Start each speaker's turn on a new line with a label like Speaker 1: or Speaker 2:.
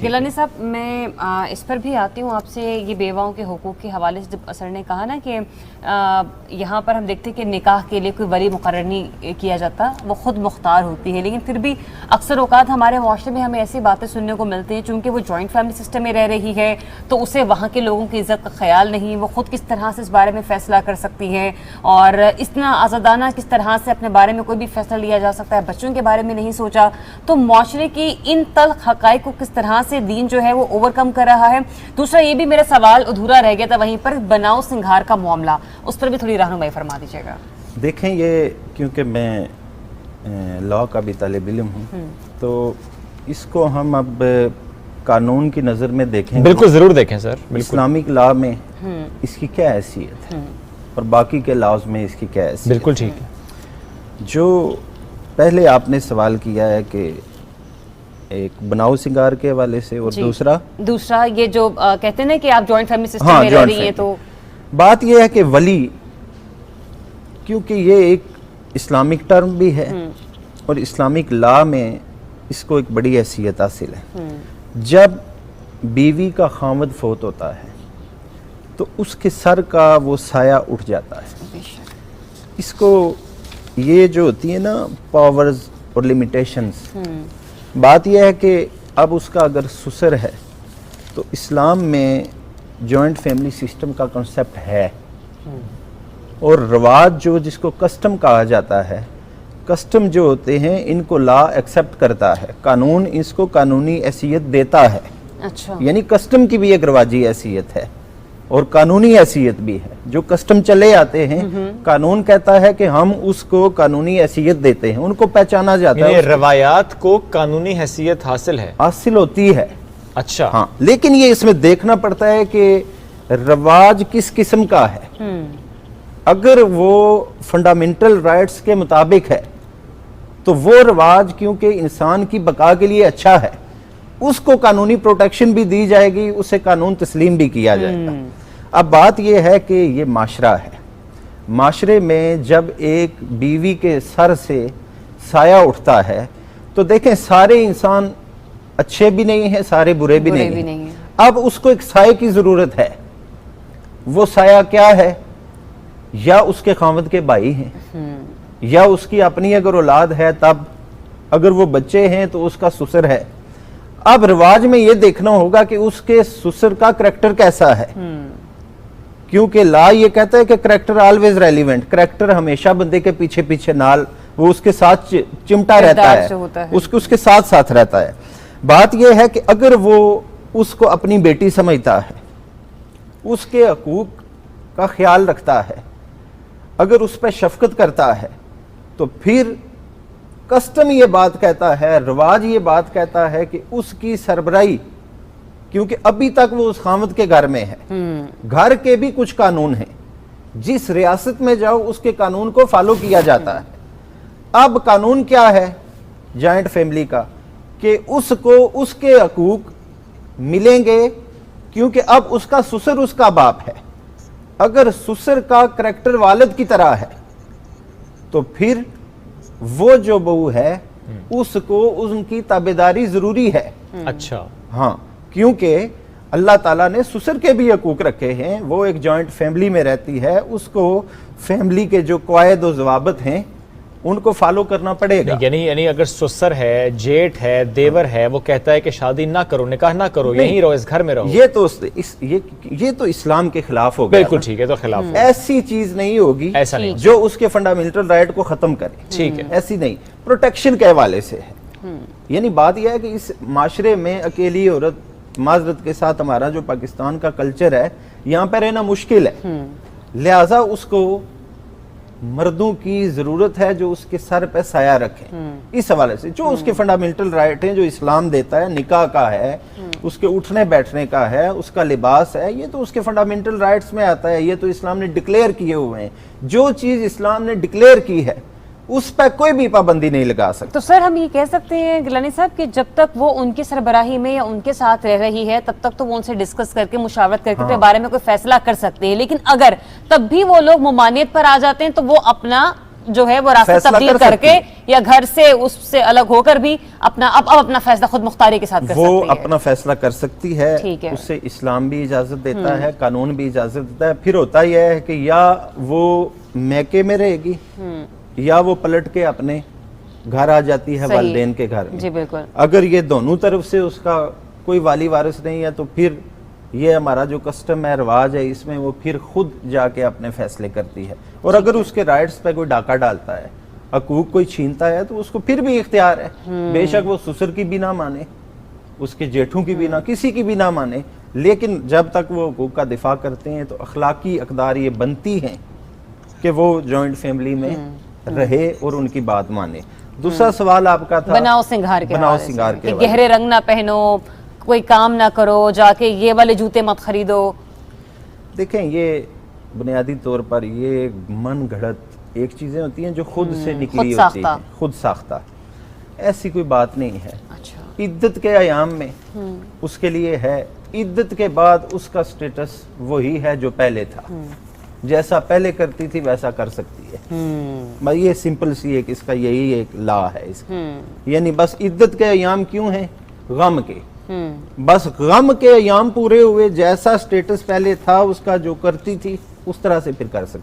Speaker 1: गिलानी साहब, मैं इस पर भी आती हूँ आपसे, ये बेवाओं के हुकूक के हवाले से जब सर ने कहा ना कि यहाँ पर हम देखते हैं कि निकाह के लिए कोई वली मुकर्रर नहीं किया जाता, वो खुद मुख्तार होती है, लेकिन फिर भी अक्सर औकात हमारे माशरे में हमें ऐसी बातें सुनने को मिलती हैं, चूँकि वो जॉइंट फैमिली सिस्टम में रह रही है तो उसे वहाँ के लोगों की इज़्ज़त का ख्याल नहीं, वो खुद किस तरह से इस बारे में फ़ैसला कर सकती है और इतना आज़ादाना किस तरह से अपने बारे में कोई भी फैसला लिया जा सकता है, बच्चों के बारे में नहीं सोचा। तो माशरे की इन तल्ख हक़ाइक़ को किस तरह से दीन जो है वो ओवरकम कर रहा है। दूसरा ये भी मेरा सवाल अधूरा रह गया था वहीं पर, बनाओ सिंगार का मामला, उस पर भी थोड़ी रहनुमाई फरमा दीजिएगा।
Speaker 2: देखें, ये क्योंकि मैं लॉ का भी तालिब इल्म हूँ तो इसको हम अब कानून की नज़र में देखें।
Speaker 3: बिल्कुल ज़रूर देखें सर।
Speaker 2: इस्लामिक लॉ में इसकी क्या हैसियत है और बाकी के लॉज में इसकी क्या हैसियत।
Speaker 3: बिल्कुल ठीक है।
Speaker 2: जो पहले आपने सवाल किया है कि एक बनाओ सिंगार के हवाले से और दूसरा ये जो कहते हैं ना कि आप जॉइंट फैमिली सिस्टम में रह रही हैं, तो बात ये है कि वली, क्योंकि ये एक इस्लामिक टर्म भी है और इस्लामिक लॉ में इसको एक बड़ी हैसियत हासिल है। जब बीवी का खामद फौत होता है तो उसके सर का वो साया उठ जाता है। इसको ये जो होती है ना पावर्स और लिमिटेशंस, बात यह है कि अब उसका अगर ससुर है तो इस्लाम में जॉइंट फैमिली सिस्टम का कॉन्सेप्ट है और रवाज जो जिसको कस्टम कहा जाता है, कस्टम जो होते हैं इनको लॉ एक्सेप्ट करता है, कानून इसको कानूनी हैसियत देता है।
Speaker 1: अच्छा।
Speaker 2: यानी कस्टम की भी एक रवाजी हैसियत है और कानूनी हैसियत भी है। जो कस्टम चले आते हैं कानून कहता है कि हम उसको कानूनी हैसियत देते हैं, उनको पहचाना जाता है।
Speaker 3: रवायात को कानूनी हैसियत हासिल
Speaker 2: होती है।
Speaker 3: अच्छा।
Speaker 2: हाँ, लेकिन ये इसमें देखना पड़ता है कि रवाज किस किस्म का है। अगर वो फंडामेंटल राइट्स के मुताबिक है तो वो रवाज क्योंकि इंसान की बका के लिए अच्छा है, उसको कानूनी प्रोटेक्शन भी दी जाएगी, उसे कानून तस्लीम भी किया जाएगा। अब बात यह है कि ये माशरा है, माशरे में जब एक बीवी के सर से साया उठता है तो देखें सारे इंसान अच्छे भी नहीं है, सारे बुरे भी नहीं है। अब उसको एक साये की जरूरत है। वो साया क्या है? या उसके खामद के भाई हैं या उसकी अपनी अगर औलाद है, तब अगर वो बच्चे हैं तो उसका ससुर है। अब रिवाज में ये देखना होगा कि उसके ससुर का करैक्टर कैसा है, क्योंकि ला ये कहता है कि करैक्टर ऑलवेज रेलिवेंट, करैक्टर हमेशा बंदे के पीछे पीछे नाल वो उसके साथ चिमटा रहता है, उसके साथ साथ रहता है। बात यह है कि अगर वो उसको अपनी बेटी समझता है, उसके हकूक का ख्याल रखता है, अगर उस पर शफकत करता है, तो फिर कस्टम ये बात कहता है, रिवाज ये बात कहता है कि उसकी सरबराही, क्योंकि अभी तक वो उस खामद के घर में है, घर के भी कुछ कानून हैं, जिस रियासत में जाओ उसके कानून को फॉलो किया जाता है। अब कानून क्या है जॉइंट फैमिली का कि उसको उसके हकूक मिलेंगे, क्योंकि अब उसका ससुर उसका बाप है। अगर ससुर का करैक्टर वालिद की तरह है तो फिर वो जो बहू है उसको उनकी ताबेदारी जरूरी है। अच्छा। हाँ, क्योंकि अल्लाह ताला ने ससुर के भी हकूक रखे हैं, वो एक जॉइंट फैमिली में रहती है, उसको फैमिली के जो क़वायद और ज़वाबित हैं उनको फॉलो करना पड़ेगा।
Speaker 3: यानी अगर ससुर है, जेठ है, देवर है, वो कहता है कि शादी ना करो, निकाह ना करो, यहीं रहो, इस घर में रहो, ये तो इस्लाम के खिलाफ होगा। बिल्कुल ठीक है, तो खिलाफ
Speaker 2: ऐसी चीज नहीं होगी, ऐसा नहीं जो उसके फंडामेंटल राइट को खत्म करे। ठीक है, ऐसी नहीं, प्रोटेक्शन के हवाले से है। यानी बात यह है कि इस माशरे में अकेली औरत, माजरत के साथ हमारा जो पाकिस्तान का कल्चर है, यहाँ पर रहना मुश्किल है, लिहाजा उसको मर्दों की जरूरत है जो उसके सर पे साया रखें। इस हवाले से जो उसके फंडामेंटल राइट हैं जो इस्लाम देता है, निकाह का है, उसके उठने बैठने का है, उसका लिबास है, ये तो उसके फंडामेंटल राइट्स में आता है, ये तो इस्लाम ने डिक्लेयर किए हुए हैं। जो चीज इस्लाम ने डिक्लेयर की है उस पर कोई भी पाबंदी नहीं लगा सकता।
Speaker 1: तो सर हम ये कह सकते हैं गिलानी साहब कि जब तक वो उनकी सरबराही में या उनके साथ रह रही है तब तक तो वो उनसे डिस्कस करके, मुशावरत करके अपने बारे में कोई फैसला कर सकते हैं, लेकिन अगर तब भी वो लोग मुमानियत पर आ जाते हैं तो वो अपना جو ہے وہ راستہ
Speaker 2: فیصلہ
Speaker 1: تبدیل
Speaker 2: کر
Speaker 1: کر
Speaker 2: سکتی
Speaker 1: کے
Speaker 2: ہے۔
Speaker 1: یا گھر سے اس سے الگ ہو کر بھی اپنا فیصلہ خود مختاری کے ساتھ کر سکتی ہے۔
Speaker 2: وہ اپنا فیصلہ کر سکتی ہے،
Speaker 1: ٹھیک ہے۔
Speaker 2: اسے اسلام بھی اجازت دیتا ہے، قانون بھی اجازت دیتا ہے۔ پھر ہوتا یہ ہے کہ یا وہ میکے میں رہے گی یا وہ پلٹ کے اپنے گھر آ جاتی ہے،
Speaker 1: صحیح۔
Speaker 2: والدین کے گھر میں۔
Speaker 1: جی بالکل۔
Speaker 2: اگر یہ دونوں طرف سے اس کا کوئی والی وارث نہیں ہے تو پھر یہ ہمارا جو کسٹم ہے، رواج ہے، اس میں وہ پھر خود جا کے اپنے فیصلے کرتی ہے۔ اور اگر اس کے رائٹس پہ کوئی ڈاکہ ڈالتا ہے، حقوق کوئی چھینتا ہے، تو اس کو پھر بھی اختیار ہے، بے شک وہ سسر کی بھی نہ مانے، اس کے جیٹھوں کی بھی نہ، کسی کی بھی نہ مانے، لیکن جب تک وہ حقوق کا دفاع کرتے ہیں تو اخلاقی اقدار یہ بنتی ہیں کہ وہ جوائنٹ فیملی میں رہے اور ان کی بات مانے۔ دوسرا سوال آپ کا تھا
Speaker 1: بناؤ سنگھار کے
Speaker 2: بناؤ
Speaker 1: حوالے سے،
Speaker 2: سنگھار کے
Speaker 1: کہ
Speaker 2: حوالے سے۔
Speaker 1: گہرے رنگ نہ پہنو، کوئی کام نہ کرو، جا کے یہ والے جوتے مت خریدو۔
Speaker 2: دیکھیں یہ بنیادی طور پر یہ من گھڑت ایک چیزیں ہوتی ہیں جو خود سے نکلی
Speaker 1: خود
Speaker 2: ہوتی
Speaker 1: ساختہ۔
Speaker 2: ہیں، خود ساختہ، ایسی کوئی بات نہیں ہے۔
Speaker 1: اچھا۔
Speaker 2: عدت کے ایام میں اس کے لیے ہے، عدت کے بعد اس کا سٹیٹس وہی ہے جو پہلے تھا، جیسا پہلے کرتی تھی ویسا کر سکتی ہے۔ یہ سمپل سی ایک اس کا یہی ایک لا ہے اس کا، یعنی بس عدت کے ایام کیوں ہیں؟ غم کے، بس غم کے ایام پورے ہوئے، جیسا سٹیٹس پہلے تھا اس کا جو کرتی تھی اس طرح سے پھر کر سکتی۔